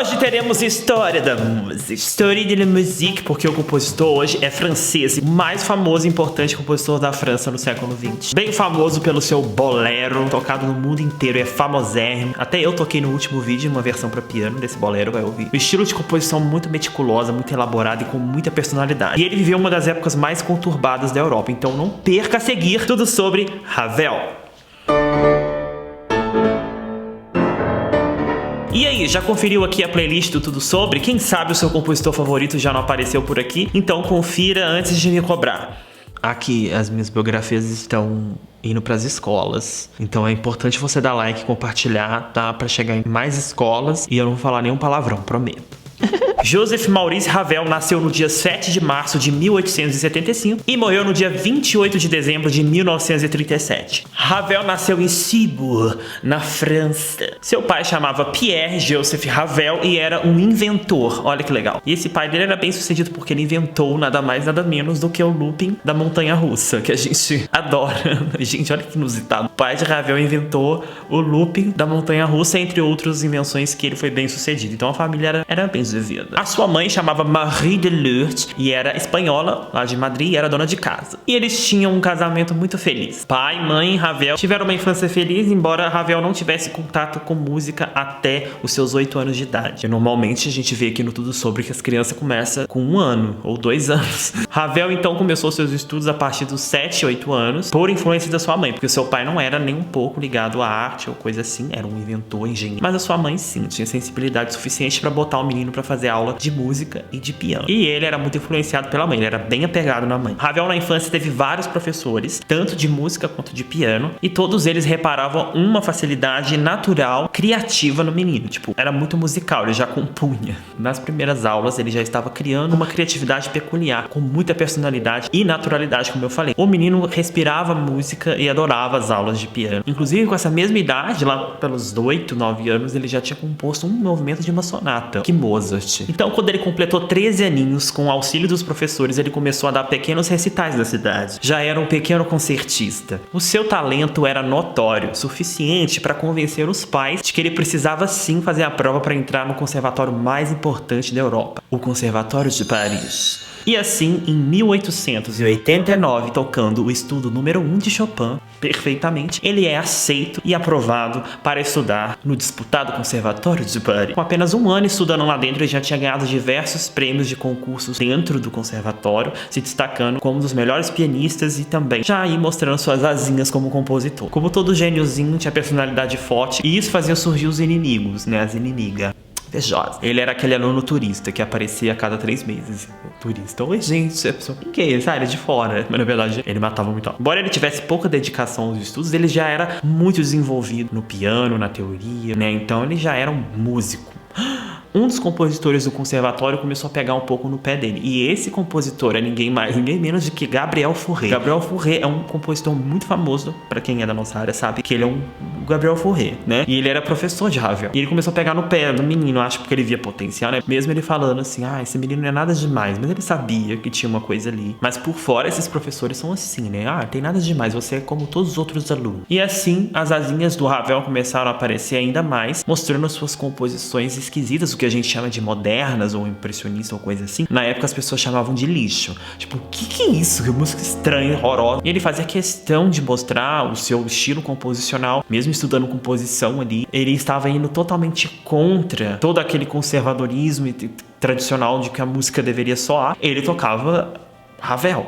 Hoje teremos história da música. História de la musique, porque o compositor hoje é francês, o mais famoso e importante compositor da França no século XX. Bem famoso pelo seu bolero, tocado no mundo inteiro, é famosérrimo. Até eu toquei no último vídeo uma versão para piano desse bolero, vai ouvir. O estilo de composição muito meticulosa, muito elaborada e com muita personalidade. E ele viveu uma das épocas mais conturbadas da Europa, então não perca a seguir tudo sobre Ravel. E aí, já conferiu aqui a playlist do Tudo Sobre? Quem sabe o seu compositor favorito já não apareceu por aqui? Então confira antes de me cobrar. Aqui as minhas biografias estão indo para as escolas, então é importante você dar like, compartilhar, tá? Para chegar em mais escolas e eu não vou falar nenhum palavrão, prometo. Joseph Maurice Ravel nasceu no dia 7 de março de 1875 e morreu no dia 28 de dezembro de 1937. Ravel nasceu em Cibourg, na França. Seu pai chamava Pierre Joseph Ravel e era um inventor, olha que legal. E esse pai dele era bem sucedido porque ele inventou nada mais nada menos do que o looping da montanha-russa, que a gente adora. Gente, olha que inusitado. O pai de Ravel inventou o looping da montanha-russa, entre outras invenções que ele foi bem sucedido. Então a família era bem sucedida. A sua mãe chamava Marie de Lourdes e era espanhola, lá de Madrid, e era dona de casa. E eles tinham um casamento muito feliz. Pai, mãe e Ravel tiveram uma infância feliz, embora Ravel não tivesse contato com música até os seus 8 anos de idade. E normalmente a gente vê aqui no Tudo Sobre que as crianças começam com 1 ano ou 2 anos. Ravel então começou seus estudos a partir dos 7, 8 anos, por influência da sua mãe, porque o seu pai não era nem um pouco ligado à arte ou coisa assim, era um inventor, engenheiro. Mas a sua mãe sim, tinha sensibilidade suficiente para botar o menino para fazer aula de música e de piano. E ele era muito influenciado pela mãe, ele era bem apegado na mãe. Ravel na infância teve vários professores, tanto de música quanto de piano, e todos eles reparavam uma facilidade natural, criativa no menino. Tipo, era muito musical, ele já compunha. Nas primeiras aulas ele já estava criando uma criatividade peculiar, com muita personalidade e naturalidade, como eu falei. O menino respirava música e adorava as aulas de piano. Inclusive com essa mesma idade, lá pelos 8, 9 anos, ele já tinha composto um movimento de uma sonata, que Mozart. Então, quando ele completou 13 aninhos, com o auxílio dos professores, ele começou a dar pequenos recitais da cidade. Já era um pequeno concertista. O seu talento era notório, suficiente para convencer os pais de que ele precisava sim fazer a prova para entrar no conservatório mais importante da Europa, o Conservatório de Paris. E assim, em 1889, tocando o estudo número 1 de Chopin perfeitamente, ele é aceito e aprovado para estudar no disputado Conservatório de Paris. Com apenas 1 ano estudando lá dentro, ele já tinha ganhado diversos prêmios de concursos dentro do conservatório, se destacando como um dos melhores pianistas e também já aí mostrando suas asinhas como compositor. Como todo gêniozinho, tinha personalidade forte e isso fazia surgir os inimigos, né, as inimigas. Ele era aquele aluno turista que aparecia a cada 3 meses. Turista, oi gente, a pessoa, quem que é? Ele de fora. Mas na verdade ele matava muito. Embora ele tivesse pouca dedicação aos estudos, ele já era muito desenvolvido no piano, na teoria, né? Então ele já era um músico. Um dos compositores do conservatório começou a pegar um pouco no pé dele. E esse compositor é ninguém mais, ninguém menos do que Gabriel Fauré. Gabriel Fauré é um compositor muito famoso, pra quem é da nossa área sabe que ele é um Gabriel Fauré, né? E ele era professor de Ravel. E ele começou a pegar no pé do menino, acho porque ele via potencial, né? Mesmo ele falando assim, esse menino não é nada demais. Mas ele sabia que tinha uma coisa ali. Mas por fora, esses professores são assim, né? Tem nada demais, você é como todos os outros alunos. E assim, as asinhas do Ravel começaram a aparecer ainda mais, mostrando suas composições esquisitas, o que a gente chama de modernas ou impressionista ou coisa assim. Na época as pessoas chamavam de lixo. Tipo, o que é isso? Que música estranha, horrorosa. E ele fazia questão de mostrar o seu estilo composicional, mesmo estudando composição ali. Ele estava indo totalmente contra todo aquele conservadorismo tradicional de que a música deveria soar. Ele tocava Ravel.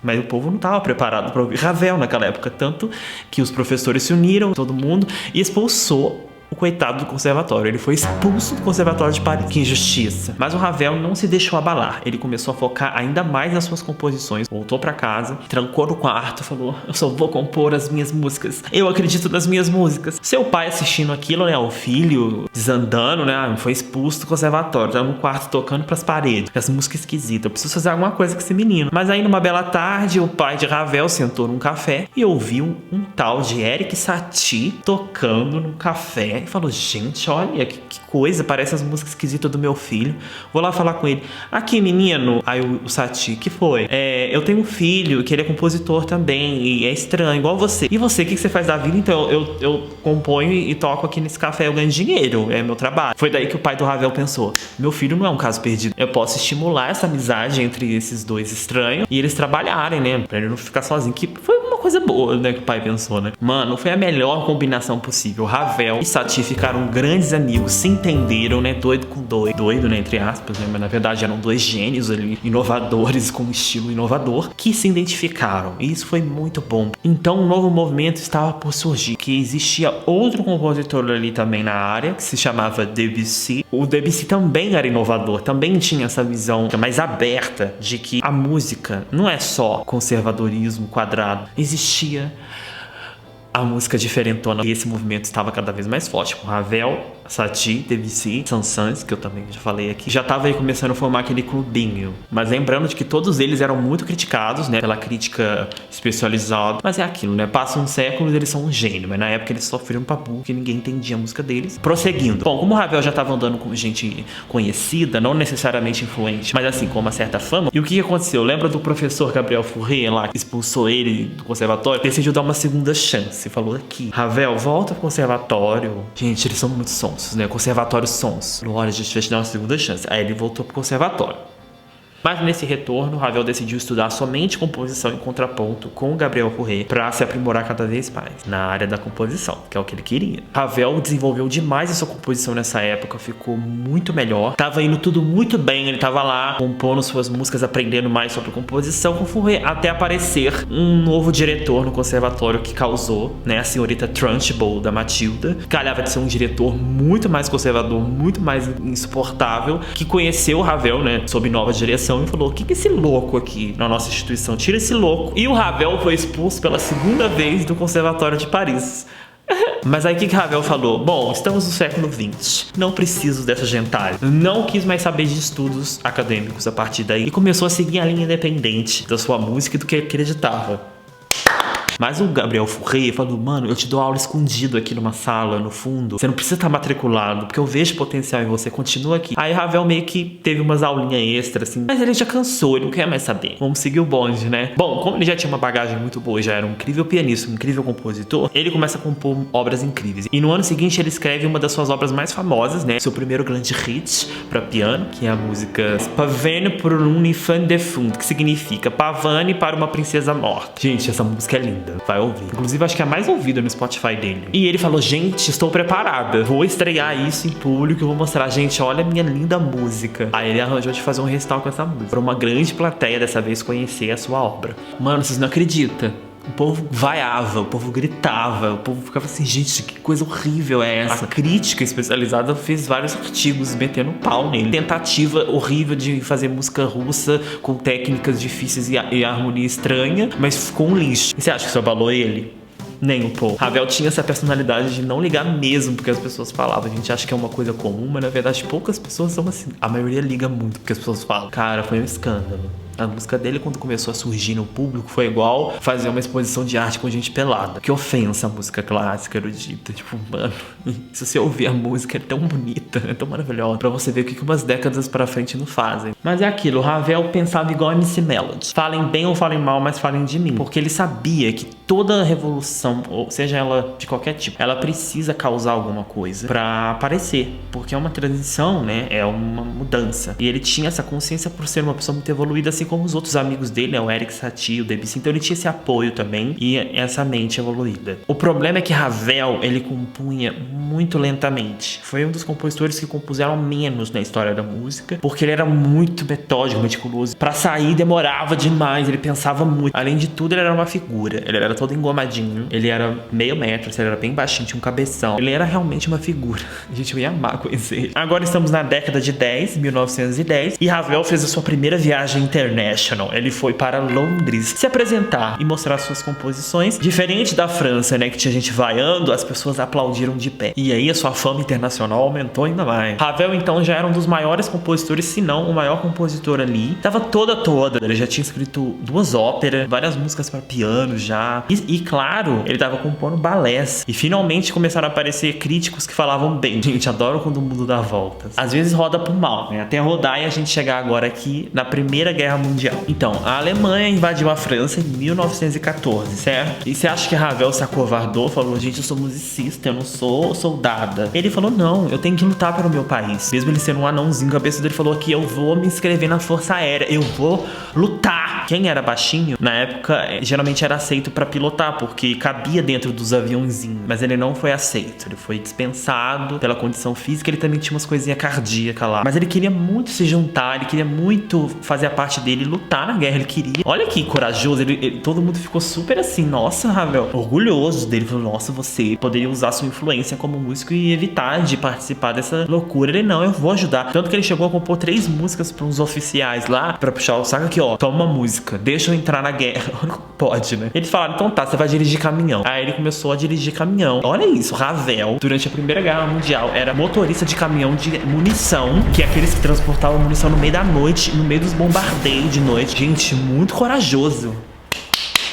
Mas o povo não estava preparado para ouvir Ravel naquela época. Tanto que os professores se uniram, todo mundo, e expulsou o coitado do conservatório. Ele foi expulso do conservatório de Paris. Que injustiça. Mas o Ravel não se deixou abalar. Ele começou a focar ainda mais nas suas composições. Voltou pra casa, trancou no quarto, falou, eu só vou compor as minhas músicas. Eu acredito nas minhas músicas. Seu pai assistindo aquilo, né, o filho desandando, né, foi expulso do conservatório, tá no quarto tocando pras paredes. As músicas esquisitas. Eu preciso fazer alguma coisa com esse menino. Mas aí numa bela tarde, o pai de Ravel sentou num café e ouviu um tal de Erik Satie tocando num café né? E falou, gente, olha que coisa, parece as músicas esquisitas do meu filho. Vou lá falar com ele. Aqui, menino. Aí o Satie, que foi? Eu tenho um filho que ele é compositor também e é estranho, igual você. E você, o que você faz da vida? Então, eu componho e toco aqui nesse café, eu ganho dinheiro, é meu trabalho. Foi daí que o pai do Ravel pensou, meu filho não é um caso perdido. Eu posso estimular essa amizade entre esses dois estranhos e eles trabalharem, né? Pra ele não ficar sozinho, que foi uma coisa boa, né, que o pai pensou, né? Mano, foi a melhor combinação possível. Ravel e Satie ficaram grandes amigos, se entenderam, né? Doido com doido. Doido, né? Entre aspas, né? Mas na verdade eram dois gênios ali, inovadores, com um estilo inovador, que se identificaram. E isso foi muito bom. Então um novo movimento estava por surgir, que existia outro compositor ali também na área, que se chamava Debussy. O Debussy também era inovador, também tinha essa visão mais aberta de que a música não é só conservadorismo quadrado. Existia a música diferentona e esse movimento estava cada vez mais forte. Com Ravel, Satie, Debussy, Saint-Saëns, que eu também já falei aqui, já estava aí começando a formar aquele clubinho. Mas lembrando de que todos eles eram muito criticados, né, pela crítica especializada. Mas é aquilo, né, passam uns séculos eles são um gênio, mas na época eles sofreram pra burro, que ninguém entendia a música deles. Prosseguindo. Bom, como o Ravel já estava andando com gente conhecida, não necessariamente influente, mas assim, com uma certa fama, e o que aconteceu? Lembra do professor Gabriel Fauré lá, que expulsou ele do conservatório? Decidiu dar uma segunda chance. Falou aqui, Ravel, volta pro conservatório. Gente, eles são muito sonsos, né? Conservatório sons. Olha, a gente vai te dar uma segunda chance. Aí ele voltou pro conservatório. Mas nesse retorno, Ravel decidiu estudar somente composição em contraponto com o Gabriel Fauré para se aprimorar cada vez mais na área da composição, que é o que ele queria. Ravel desenvolveu demais a sua composição nessa época, ficou muito melhor. Tava indo tudo muito bem, ele tava lá compondo suas músicas, aprendendo mais sobre composição com Fauré, até aparecer um novo diretor no conservatório que causou, né, a senhorita Trunchbull da Matilda. Calhava de ser um diretor muito mais conservador, muito mais insuportável, que conheceu o Ravel, né, sob nova direção, e falou, o que é esse louco aqui na nossa instituição? Tira esse louco. E o Ravel foi expulso pela segunda vez do Conservatório de Paris. Mas aí o que Ravel falou? Bom, estamos no século XX, não preciso dessa gentalha. Não quis mais saber de estudos acadêmicos a partir daí e começou a seguir a linha independente da sua música e do que ele acreditava. Mas o Gabriel Fauré falou, mano, eu te dou aula escondido aqui numa sala, no fundo. Você não precisa estar matriculado, porque eu vejo potencial em você, continua aqui. Aí Ravel meio que teve umas aulinhas extras, assim. Mas ele já cansou, ele não quer mais saber. Vamos seguir o bonde, né? Bom, como ele já tinha uma bagagem muito boa, já era um incrível pianista, um incrível compositor, ele começa a compor obras incríveis. E no ano seguinte ele escreve uma das suas obras mais famosas, né? Seu primeiro grande hit para piano, que é a música Pavane pour une femme défunte, que significa Pavane para uma princesa morta. Gente, essa música é linda. Vai ouvir. Inclusive, acho que é a mais ouvida no Spotify dele. E ele falou, gente, estou preparada. Vou estrear isso em público e vou mostrar, gente, olha a minha linda música. Aí ele arranjou de fazer um recital com essa música. Pra uma grande plateia dessa vez conhecer a sua obra. Mano, vocês não acreditam. O povo vaiava, o povo gritava, o povo ficava assim, gente, que coisa horrível é essa? A crítica especializada fez vários artigos metendo pau nele. Tentativa horrível de fazer música russa com técnicas difíceis e harmonia estranha, mas ficou um lixo. E você acha que isso abalou ele? Nem um pouco. Ravel tinha essa personalidade de não ligar mesmo porque as pessoas falavam. A gente acha que é uma coisa comum, mas na verdade poucas pessoas são assim. A maioria liga muito porque as pessoas falam. Cara, foi um escândalo. A música dele, quando começou a surgir no público, foi igual fazer uma exposição de arte com gente pelada. Que ofensa a música clássica, erudita. Tipo, mano, se você ouvir a música, é tão bonita, é tão maravilhosa. Pra você ver o que umas décadas pra frente não fazem. Mas é aquilo, o Ravel pensava igual a MC Melody. Falem bem ou falem mal, mas falem de mim. Porque ele sabia que toda revolução, ou seja ela de qualquer tipo, ela precisa causar alguma coisa pra aparecer. Porque é uma transição, né? É uma mudança. E ele tinha essa consciência por ser uma pessoa muito evoluída, assim como os outros amigos dele, né? O Erik Satie, o Debussy. Então ele tinha esse apoio também e essa mente evoluída. O problema é que Ravel, ele compunha muito lentamente. Foi um dos compositores que compuseram menos na história da música, porque ele era muito metódico, meticuloso. Pra sair demorava demais, ele pensava muito. Além de tudo, ele era uma figura. Ele era todo engomadinho. Ele era meio metro, ele era bem baixinho, tinha um cabeção. Ele era realmente uma figura. A gente ia amar conhecer ele. Agora estamos na década de 1910, e Ravel fez a sua primeira viagem internacional International. Ele foi para Londres se apresentar e mostrar suas composições. Diferente da França, né, que tinha gente vaiando, as pessoas aplaudiram de pé. E aí a sua fama internacional aumentou ainda mais. Ravel, então, já era um dos maiores compositores, se não o maior compositor ali. Tava toda. Ele já tinha escrito 2 óperas, várias músicas para piano já. E claro, ele tava compondo balés. E finalmente começaram a aparecer críticos que falavam bem. Gente, adoro quando o mundo dá voltas. Às vezes roda pro mal, né? Até rodar e a gente chegar agora aqui na Primeira Guerra Mundial. Então, a Alemanha invadiu a França em 1914, certo? E você acha que Ravel se acovardou? Falou, gente, eu sou musicista, eu não sou soldada. Ele falou, não, eu tenho que lutar pelo meu país. Mesmo ele sendo um anãozinho, a cabeça dele falou que eu vou me inscrever na Força Aérea, eu vou lutar. Quem era baixinho, na época, geralmente era aceito pra pilotar, porque cabia dentro dos aviãozinhos. Mas ele não foi aceito, ele foi dispensado pela condição física. Ele também tinha umas coisinhas cardíacas lá. Mas ele queria muito se juntar, ele queria muito fazer a parte dele, lutar na guerra, ele queria. Olha que corajoso, todo mundo ficou super assim, nossa, Ravel, orgulhoso dele. Falou, nossa, você poderia usar sua influência como músico e evitar de participar dessa loucura. Ele, não, eu vou ajudar. Tanto que ele chegou a compor 3 músicas para uns oficiais lá, pra puxar o saco aqui, ó, toma uma música, deixa eu entrar na guerra. Pode, né? Eles falaram, então tá, você vai dirigir caminhão. Aí ele começou a dirigir caminhão. Olha isso, Ravel, durante a Primeira Guerra Mundial, era motorista de caminhão de munição, que é aqueles que transportavam munição no meio da noite, no meio dos bombardeios de noite. Gente, muito corajoso.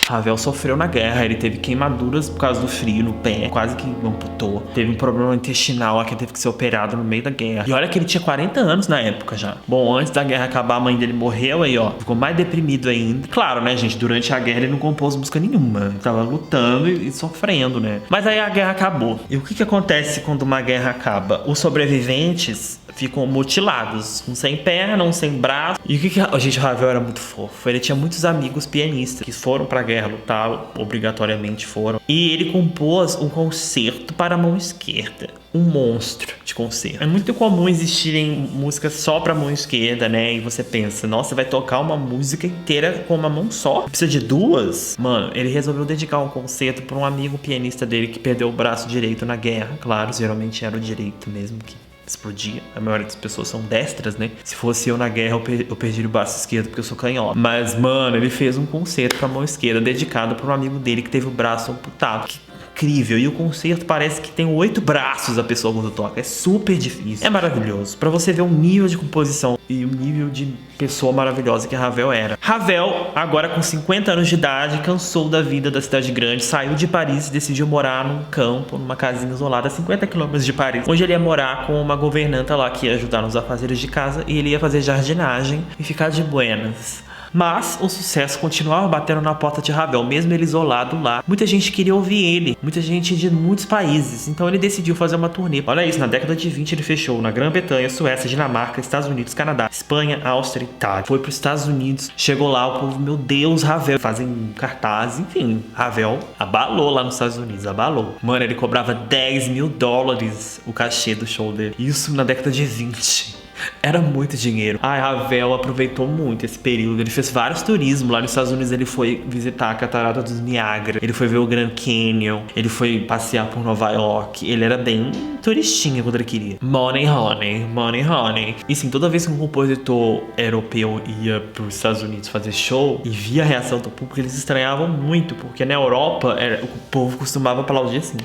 Ravel sofreu na guerra, ele teve queimaduras por causa do frio no pé, quase que amputou. Teve um problema intestinal lá que teve que ser operado no meio da guerra. E olha que ele tinha 40 anos na época já. Bom, antes da guerra acabar, a mãe dele morreu aí, ó. Ficou mais deprimido ainda. Claro, né, gente, durante a guerra ele não compôs música nenhuma. Ele tava lutando e sofrendo, né? Mas aí a guerra acabou. E o que acontece quando uma guerra acaba? Os sobreviventes ficam mutilados, um sem perna, um sem braço. E o que gente, o Ravel era muito fofo. Ele tinha muitos amigos pianistas que foram pra guerra lutar, obrigatoriamente foram. E ele compôs um concerto para a mão esquerda. Um monstro de concerto. É muito comum existirem músicas só pra mão esquerda, né? E você pensa, nossa, vai tocar uma música inteira com uma mão só? Precisa de 2? Mano, ele resolveu dedicar um concerto pra um amigo pianista dele que perdeu o braço direito na guerra. Claro, geralmente era o direito mesmo que explodia. A maioria das pessoas são destras, né? Se fosse eu na guerra, eu perdi o braço esquerdo porque eu sou canhoto. Mas, mano, ele fez um concerto pra mão esquerda dedicado pra um amigo dele que teve o braço amputado. Que incrível. E o concerto parece que tem 8 braços a pessoa quando toca. É super difícil. É maravilhoso. Pra você ver o nível de composição e o nível de pessoa maravilhosa que Ravel era. Ravel, agora com 50 anos de idade, cansou da vida da cidade grande, saiu de Paris e decidiu morar num campo, numa casinha isolada a 50 km de Paris, onde ele ia morar com uma governanta lá que ia ajudar nos afazeres de casa, e ele ia fazer jardinagem e ficar de buenas. Mas o sucesso continuava batendo na porta de Ravel, mesmo ele isolado lá. Muita gente queria ouvir ele, muita gente de muitos países. Então ele decidiu fazer uma turnê. Olha isso, na década de 20 ele fechou na Grã-Bretanha, Suécia, Dinamarca, Estados Unidos, Canadá, Espanha, Áustria, Itália. Foi para os Estados Unidos, chegou lá, o povo, meu Deus, Ravel. Fazem cartaz, enfim. Ravel abalou lá nos Estados Unidos, abalou. Mano, ele cobrava $10.000 o cachê do show dele. Isso na década de 20. Era muito dinheiro. Ravel aproveitou muito esse período. Ele fez vários turismos. Lá nos Estados Unidos ele foi visitar a Catarata dos Niágara. Ele foi ver o Grand Canyon. Ele foi passear por Nova York. Ele era bem turistinha quando ele queria. Money, honey. Money, honey. E sim, toda vez que um compositor europeu ia para os Estados Unidos fazer show e via a reação do público, eles estranhavam muito. Porque na Europa, o povo costumava aplaudir assim.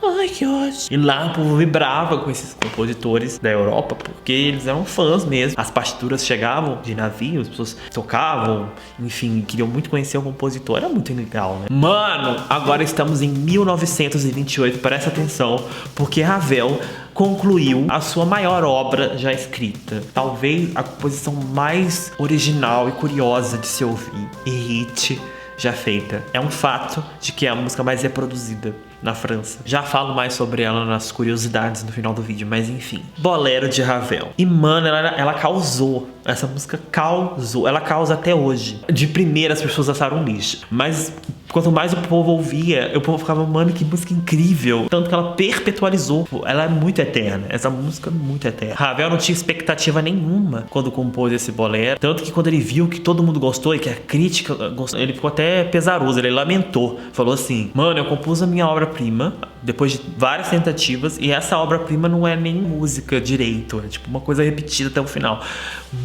Ai, que ótimo. E lá o povo vibrava com esses compositores da Europa, porque eles eram fãs mesmo. As partituras chegavam de navio, as pessoas tocavam, enfim, queriam muito conhecer o compositor. Era muito legal, né? Mano, agora estamos em 1928, presta atenção, porque Ravel concluiu a sua maior obra já escrita. Talvez a composição mais original e curiosa de se ouvir. E hit já feita. É um fato de que é a música mais reproduzida na França. Já falo mais sobre ela nas curiosidades no final do vídeo, mas enfim. Bolero de Ravel. E mano, ela causou. Essa música causou. Ela causa até hoje. De primeira as pessoas acharam lixo. Mas quanto mais o povo ouvia, o povo ficava, mano, que música incrível. Tanto que ela perpetualizou. Ela é muito eterna. Essa música é muito eterna. Ravel não tinha expectativa nenhuma quando compôs esse bolero. Tanto que quando ele viu que todo mundo gostou e que a crítica gostou, ele ficou até pesaroso. Ele lamentou. Falou assim, mano, eu compus a minha obra-prima, depois de várias tentativas, e essa obra-prima não é nem música direito, é tipo uma coisa repetida até o final.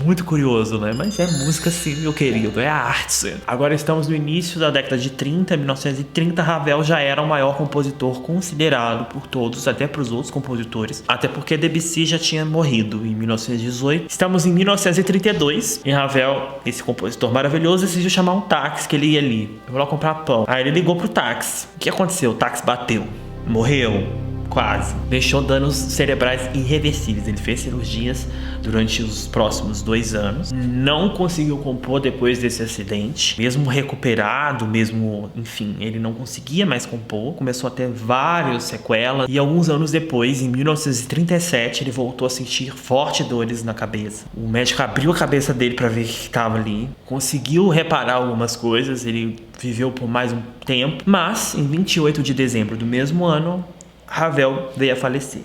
Muito curioso, né? Mas é música sim, meu querido, é arte. Agora estamos no início da década de 30, 1930, Ravel já era o maior compositor considerado por todos, até para os outros compositores, até porque Debussy já tinha morrido em 1918. Estamos em 1932, e Ravel, esse compositor maravilhoso, decidiu chamar um táxi, que ele ia ali. Eu vou lá comprar pão. Aí ele ligou pro táxi. O que aconteceu? O táxi bateu. Morreu. Quase. Deixou danos cerebrais irreversíveis. Ele fez cirurgias durante os próximos 2 anos. Não conseguiu compor depois desse acidente. Mesmo recuperado, mesmo... Enfim, ele não conseguia mais compor. Começou a ter várias sequelas. E alguns anos depois, em 1937, ele voltou a sentir fortes dores na cabeça. O médico abriu a cabeça dele para ver o que estava ali. Conseguiu reparar algumas coisas. Ele viveu por mais um tempo. Mas, em 28 de dezembro do mesmo ano, Ravel veio a falecer.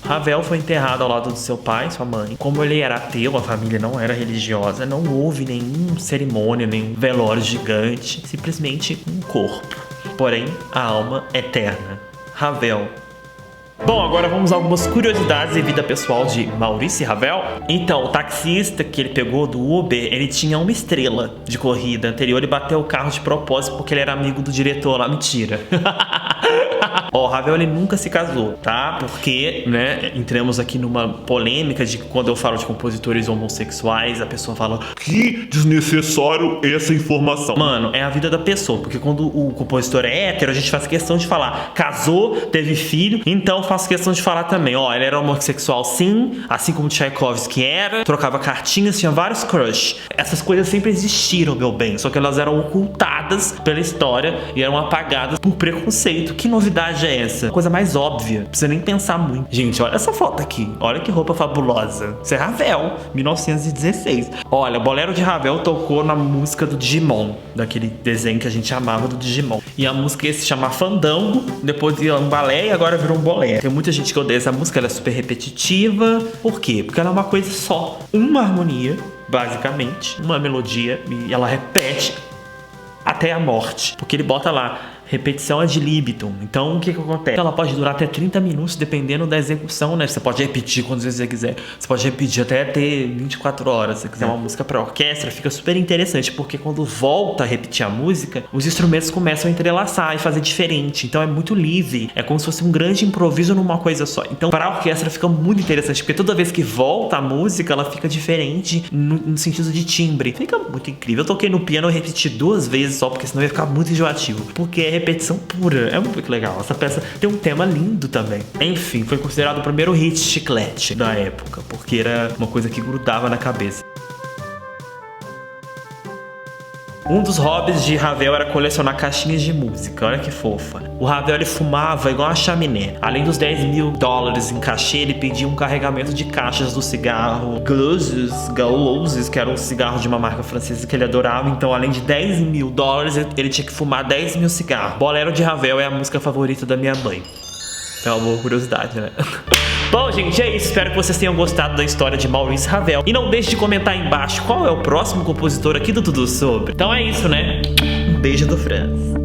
Ravel foi enterrado ao lado do seu pai e sua mãe. Como ele era ateu, a família não era religiosa, não houve nenhuma cerimônia, nenhum velório gigante, simplesmente um corpo. Porém, a alma eterna. Ravel. Bom, agora vamos a algumas curiosidades e vida pessoal de Maurice Ravel. Então, o taxista que ele pegou do Uber, ele tinha uma estrela de corrida anterior e bateu o carro de propósito porque ele era amigo do diretor lá. Mentira. Ó, Ravel ele nunca se casou, tá? Porque, né, entramos aqui numa polêmica de quando eu falo de compositores homossexuais, a pessoa fala que desnecessário essa informação. Mano, é a vida da pessoa, porque quando o compositor é hétero, a gente faz questão de falar casou, teve filho, então faço questão de falar também, ó, ele era homossexual sim, assim como Tchaikovsky era, trocava cartinhas, tinha vários crush. Essas coisas sempre existiram, meu bem, só que elas eram ocultadas pela história e eram apagadas por preconceito. Que novidade é essa? Coisa mais óbvia, não precisa nem pensar muito. Gente, olha essa foto aqui, olha que roupa fabulosa. Isso é Ravel, 1916. Olha, o bolero de Ravel tocou na música do Digimon, daquele desenho que a gente amava do Digimon. E a música ia se chamar Fandango, depois ia um balé e agora virou um bolero. Tem muita gente que odeia essa música, ela é super repetitiva. Por quê? Porque ela é uma coisa só, uma harmonia, basicamente, uma melodia, e ela repete até a morte, porque ele bota lá repetição ad libitum. Então o que acontece? Ela pode durar até 30 minutos dependendo da execução, né? Você pode repetir quantas vezes você quiser. Você pode repetir até ter 24 horas. Se você quiser uma música para orquestra, fica super interessante, porque quando volta a repetir a música, os instrumentos começam a entrelaçar e fazer diferente. Então é muito livre. É como se fosse um grande improviso numa coisa só. Então para a orquestra fica muito interessante, porque toda vez que volta a música, ela fica diferente no sentido de timbre. Fica muito incrível. Eu toquei no piano e repeti 2 vezes só, porque senão ia ficar muito enjoativo. Porque é repetição pura, é muito legal. Essa peça tem um tema lindo também. Enfim, foi considerado o primeiro hit chiclete da época, porque era uma coisa que grudava na cabeça. Um dos hobbies de Ravel era colecionar caixinhas de música, olha que fofa. O Ravel ele fumava igual a chaminé. Além dos $10.000 em cachê, ele pedia um carregamento de caixas do cigarro Gauloises, que era um cigarro de uma marca francesa que ele adorava. Então, além de $10.000, ele tinha que fumar 10.000 cigarros. Bolero de Ravel é a música favorita da minha mãe. É uma boa curiosidade, né? Bom, gente, é isso. Espero que vocês tenham gostado da história de Maurice Ravel. E não deixe de comentar aí embaixo qual é o próximo compositor aqui do Tudo Sobre. Então é isso, né? Um beijo do Franz.